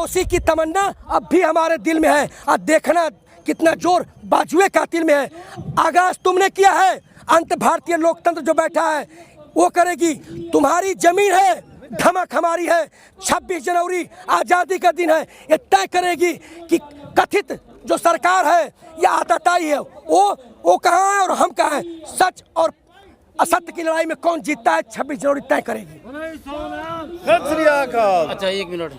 फांसी की तमन्ना अब भी हमारे दिल में है। अब देखना कितना जोर बाजुए कातिल में है। आगाज तुमने किया है, अंत भारतीय लोकतंत्र जो बैठा है वो करेगी। तुम्हारी जमीन है, धमक हमारी है। 26 जनवरी आज़ादी का दिन है, ये तय करेगी कि कथित जो सरकार है या आतताई है वो कहाँ है और हम कहाँ हैं। सच और असत्य की लड़ाई में कौन जीतता है 26 जनवरी तय करेगी। अच्छा, एक मिनट।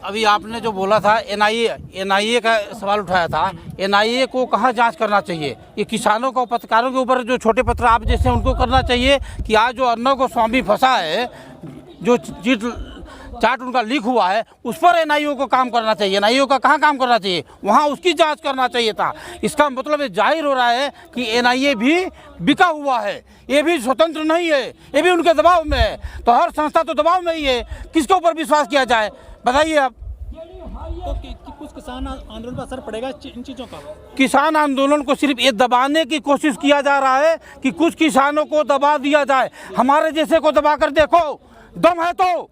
अभी आपने जो बोला था एनआईए का सवाल उठाया था। एनआईए को कहाँ जांच करना चाहिए? ये किसानों को, पत्रकारों के ऊपर जो छोटे पत्र आप जैसे उनको करना चाहिए कि आज जो अर्नब गोस्वामी फंसा है, जो चीट चार्ट उनका लीक हुआ है, उस पर एनआईए को काम करना चाहिए। एनआईए का कहाँ काम करना चाहिए? वहाँ उसकी जांच करना चाहिए था। इसका मतलब ये जाहिर हो रहा है कि एनआईए भी बिका हुआ है, ये भी स्वतंत्र नहीं है, ये भी उनके दबाव में है। तो हर संस्था तो दबाव में ही है, किसके ऊपर विश्वास किया जाए बताइए आप। तो कुछ किसान आंदोलन पर असर पड़ेगा इन चीज़ों का? किसान आंदोलन को सिर्फ ये दबाने की कोशिश किया जा रहा है कि कुछ किसानों को दबा दिया जाए। हमारे जैसे को दबा कर देखो, दम है तो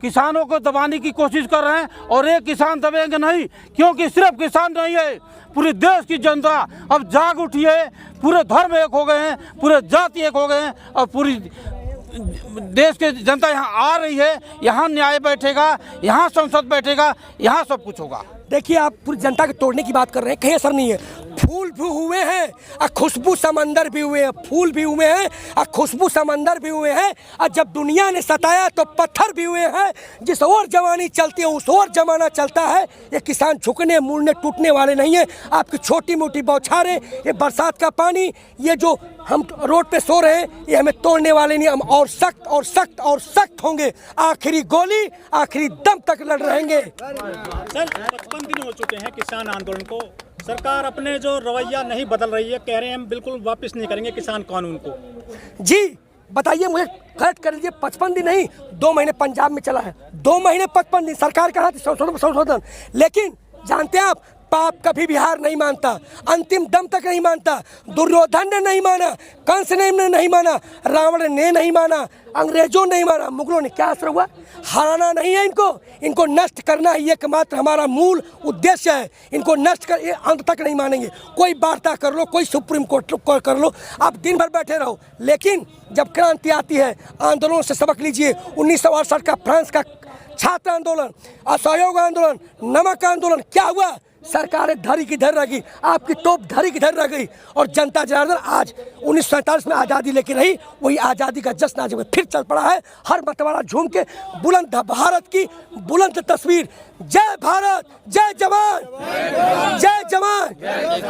किसानों को दबाने की कोशिश कर रहे हैं। और एक किसान दबेंगे नहीं, क्योंकि सिर्फ किसान नहीं है, पूरे देश की जनता अब जाग उठी है। पूरे धर्म एक हो गए हैं, पूरे जाति एक हो गए हैं और पूरी देश की जनता यहाँ आ रही है। यहाँ न्याय बैठेगा, यहाँ संसद बैठेगा, यहाँ सब कुछ होगा। देखिए, आप पूरी जनता के तोड़ने की बात कर रहे हैं, कहीं असर नहीं है। फूल भी हुए हैं और खुशबू समंदर भी हुए हैं। फूल भी हुए हैं और खुशबू समंदर भी हुए हैं। और जब दुनिया ने सताया तो पत्थर भी हुए हैं। जिस ओर जवानी चलती है उस ओर जमाना चलता है। ये किसान झुकने मुड़ने टूटने वाले नहीं है। आपकी छोटी मोटी बौछारें, ये बरसात का पानी, ये जो हम रोड पे सो रहे हैं, ये हमें तोड़ने वाले नहीं। हम और सख्त और सख्त और सख्त होंगे। आखिरी गोली आखिरी दम तक लड़ रहेंगे। सर, 55 दिन हो चुके हैं किसान आंदोलन को। सरकार अपने जो रवैया नहीं बदल रही है, कह रहे हैं हम बिल्कुल वापस नहीं करेंगे किसान कानून को। जी बताइए, मुझे करेक्ट कर लीजिए। 55 दिन नहीं, 2 महीने पंजाब में चला है। 2 महीने 55 दिन सरकार कहा थी संशोधन, लेकिन जानते हैं आप, पाप कभी भी हार नहीं मानता, अंतिम दम तक नहीं मानता। दुर्योधन ने नहीं माना, कंस ने नहीं माना, रावण ने नहीं माना, अंग्रेजों ने नहीं माना, मुगलों ने। क्या असर हुआ? हराना नहीं है इनको नष्ट करना ही एकमात्र हमारा मूल उद्देश्य है। इनको नष्ट कर, ये अंत तक नहीं मानेंगे। कोई वार्ता कर लो, कोई सुप्रीम कोर्ट कर लो, आप दिन भर बैठे रहो, लेकिन जब क्रांति आती है, आंदोलन से सबक लीजिए। 1968 का फ्रांस का छात्र आंदोलन, असहयोग आंदोलन, नमक आंदोलन, क्या हुआ? सरकारें धरी की धर रह गई, आपकी तोप धरी की धर रह गई। और जनता जनार्दन आज 1947 में आज़ादी लेके रही, वही आज़ादी का जश्न आज फिर चल पड़ा है। हर मतवाला झूम के बुलंद भारत की बुलंद तस्वीर। जय भारत, जय जवान, जय जवान,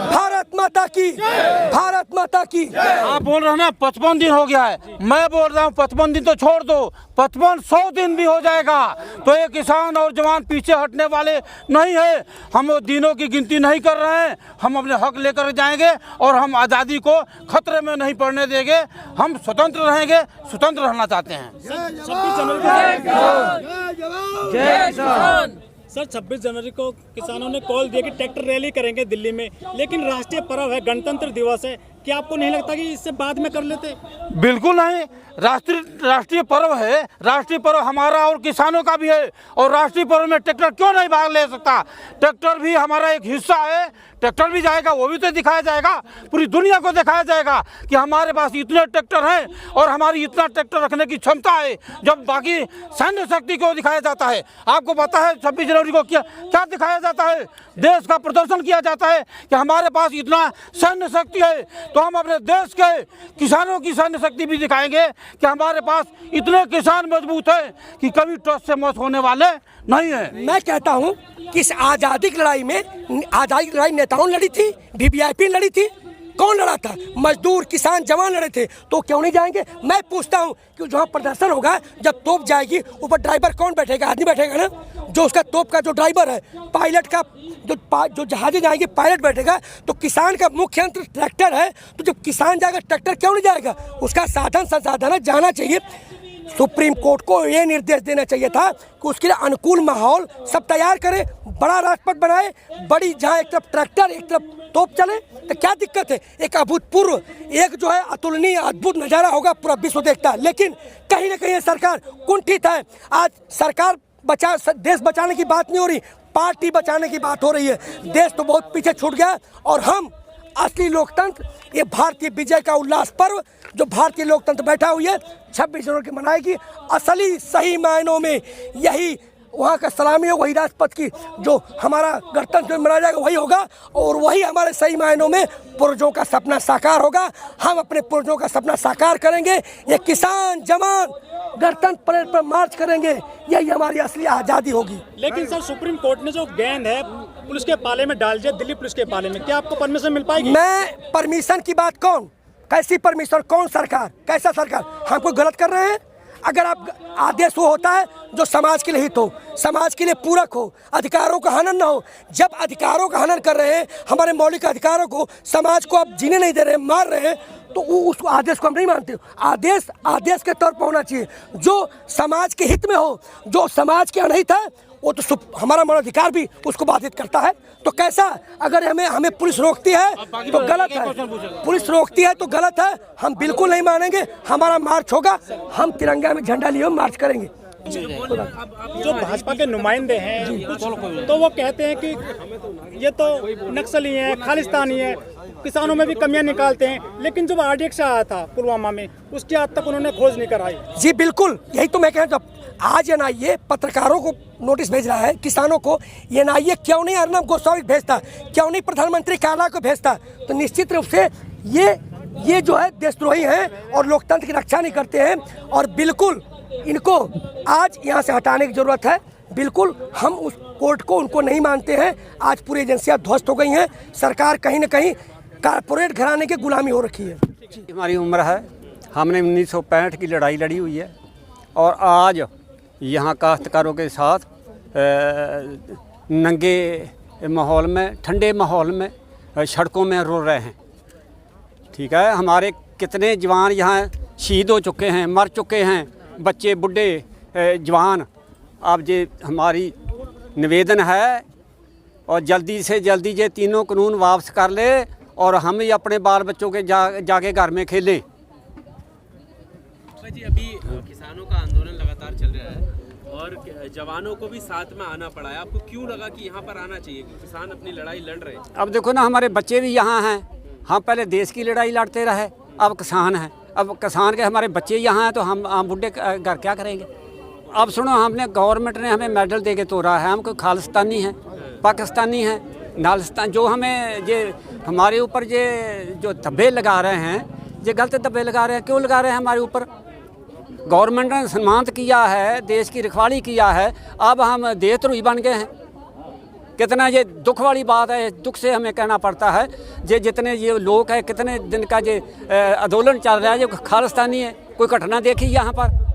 भारत माता की, भारत माता की। आप बोल रहे हैं ना 55 दिन हो गया है, मैं बोल रहा हूँ 55 दिन तो छोड़ दो, 5500 दिन भी हो जाएगा तो ये किसान और जवान पीछे हटने वाले नहीं है। हम दिनों की गिनती नहीं कर रहे हैं, हम अपने हक लेकर जाएंगे और हम आज़ादी को खतरे में नहीं पड़ने देंगे। हम स्वतंत्र रहेंगे, स्वतंत्र रहना चाहते हैं। सर, 26 जनवरी को किसानों ने कॉल दिया कि ट्रैक्टर रैली करेंगे दिल्ली में, लेकिन राष्ट्रीय पर्व है, गणतंत्र दिवस है। क्या आपको नहीं लगता कि इससे बाद में कर लेते? बिल्कुल नहीं, राष्ट्रीय पर्व है। राष्ट्रीय पर्व हमारा और किसानों का भी है, और राष्ट्रीय पर्व में ट्रैक्टर क्यों नहीं भाग ले सकता? ट्रैक्टर भी हमारा एक हिस्सा है, ट्रैक्टर भी जाएगा, वो भी तो दिखाया जाएगा, पूरी दुनिया को दिखाया जाएगा कि हमारे पास इतने ट्रैक्टर हैं और हमारी इतना ट्रैक्टर रखने की क्षमता है। जब बाकी सैन्य शक्ति को दिखाया जाता है, आपको पता है 26 जनवरी को क्या दिखाया जाता है? देश का प्रदर्शन किया जाता है कि हमारे पास इतना सैन्य शक्ति है। तो हम अपने देश के किसानों की सैन्य शक्ति भी दिखाएंगे कि हमारे पास इतने किसान मजबूत हैं कि कभी टॉस से मौत होने वाले नहीं है। मैं कहता हूं कि इस आज़ादी की लड़ाई में, आज़ादी की लड़ाई नेताओं लड़ी थी, वीवीआईपी लड़ी थी, कौन लड़ा था? मजदूर, किसान, जवान लड़े थे। तो क्यों नहीं जाएंगे? मैं पूछता हूं कि जहां प्रदर्शन होगा, जब तोप जाएगी, ऊपर ड्राइवर कौन बैठेगा? आदमी बैठेगा ना, जो उसका तोप का जो ड्राइवर है, पायलट का जो जहाजें जाएंगे पायलट बैठेगा। तो किसान का मुख्य यंत्र ट्रैक्टर है, तो जब किसान जाएगा ट्रैक्टर क्यों नहीं जाएगा? उसका साधन संसाधन है, जाना चाहिए। सुप्रीम कोर्ट को ये निर्देश देना चाहिए था कि उसके लिए अनुकूल माहौल सब तैयार करे, बड़ा राजपथ बनाए, बड़ी, जहाँ एक तरफ ट्रैक्टर एक तरफ तोप चले, तो क्या दिक्कत है? एक अभूतपूर्व, एक जो है अतुलनीय अद्भुत नज़ारा होगा, पूरा विश्व देखता है। लेकिन कहीं ना कहीं सरकार कुंठित है। आज सरकार देश बचाने की बात नहीं हो रही, पार्टी बचाने की बात हो रही है। देश तो बहुत पीछे छूट गया और हम असली लोकतंत्र, ये भारतीय विजय का उल्लास पर्व जो भारतीय लोकतंत्र बैठा हुई है 26 जनवरी की मनाएगी। असली सही मायनों में यही वहाँ का सलामी हो, वही राजपथ की जो हमारा गणतंत्र मनाया जाएगा वही होगा और वही हमारे सही मायनों में पूर्वजों का सपना साकार होगा। हम अपने पूर्वजों का सपना साकार करेंगे। ये किसान जवान गणतंत्र परेड पर मार्च करेंगे, यही हमारी असली आज़ादी होगी। लेकिन सर सुप्रीम कोर्ट ने जो गेंद है पुलिस के पाले में डाल दिया, दिल्ली पुलिस के पाले में, क्या आपको परमिशन मिल पाएगी? मैं परमिशन की बात कौन, कैसी परमिशन, कौन सरकार, कैसा सरकार, हम कोई गलत कर रहे हैं? अगर आप आदेश वो होता है जो समाज के लिए हित हो, समाज के लिए पूरक हो, अधिकारों का हनन ना हो। जब अधिकारों का हनन कर रहे हैं, हमारे मौलिक अधिकारों को, समाज को आप जीने नहीं दे रहे हैं, मार रहे हैं, तो उस आदेश को हम नहीं मानते। आदेश आदेश के तौर पर होना चाहिए जो समाज के हित में हो। जो समाज के अनहित है वो तो हमारा मानवाधिकार भी उसको बाधित करता है। तो कैसा, अगर हमें पुलिस रोकती है तो गलत है, पुलिस रोकती है तो गलत है, हम बिल्कुल नहीं मानेंगे। हमारा मार्च होगा, हम तिरंगा में झंडा लिए मार्च करेंगे। जो भाजपा के नुमाइंदे हैं कुछ तो वो कहते हैं कि ये तो नक्सली हैं, खालिस्तानी हैं, किसानों में भी कमियां निकालते हैं, लेकिन जब RDX आया था पुलवामा में उसकी आज तक उन्होंने खोज नहीं कराई। जी बिल्कुल, यही तो मैं कह रहा हूँ। आज NIA पत्रकारों को नोटिस भेज रहा है, किसानों को। ये NIA क्यों नहीं अर्नब गोस्वामी को भेजता, क्यों नहीं प्रधानमंत्री कार्यालय को भेजता? तो निश्चित रूप से ये जो है देशद्रोही हैं और लोकतंत्र की रक्षा नहीं करते हैं और बिल्कुल इनको आज यहाँ से हटाने की जरूरत है। बिल्कुल हम उस कोर्ट को उनको नहीं मानते हैं। आज पूरी एजेंसियां ध्वस्त हो गई हैं, सरकार कहीं ना कहीं कारपोरेट घराने की गुलामी हो रखी है। हमारी उम्र है, हमने 1965 की लड़ाई लड़ी हुई है और आज यहाँ काश्तकारों के साथ नंगे माहौल में, ठंडे माहौल में सड़कों में रो रहे हैं। ठीक है, हमारे कितने जवान यहाँ शहीद हो चुके हैं, मर चुके हैं, बच्चे बुढ़े जवान। अब ये हमारी निवेदन है और जल्दी से जल्दी ये तीनों कानून वापस कर ले और हम ही अपने बाल बच्चों के जाके घर में खेलें। जी अभी किसानों का आंदोलन लगातार चल रहा है और जवानों को भी साथ में आना पड़ा है, आपको क्यों लगा कि यहाँ पर आना चाहिए? किसान अपनी लड़ाई लड़ रहे हैं। अब देखो ना, हमारे बच्चे भी यहाँ हैं। हम पहले देश की लड़ाई लड़ते रहे, अब किसान हैं। अब किसान के हमारे बच्चे यहाँ हैं तो हम बुढ़े घर क्या करेंगे? अब सुनो, हमने गवर्नमेंट ने हमें मेडल दे के तोड़ा है। हम कोई खालिस्तानी हैं, पाकिस्तानी हैं, नालिस्तान। जो हमें ये हमारे ऊपर ये जो धब्बे लगा रहे हैं, ये गलत धब्बे लगा रहे हैं। क्यों लगा रहे हैं हमारे ऊपर? गवर्नमेंट ने सम्मानित किया है, देश की रखवाली किया है, अब हम देशद्रोही बन गए हैं। कितना ये दुख वाली बात है, दुख से हमें कहना पड़ता है। ये जितने ये लोग हैं, कितने दिन का ये आंदोलन चल रहा है, ये खालिस्तानी है। कोई घटना देखी यहाँ पर?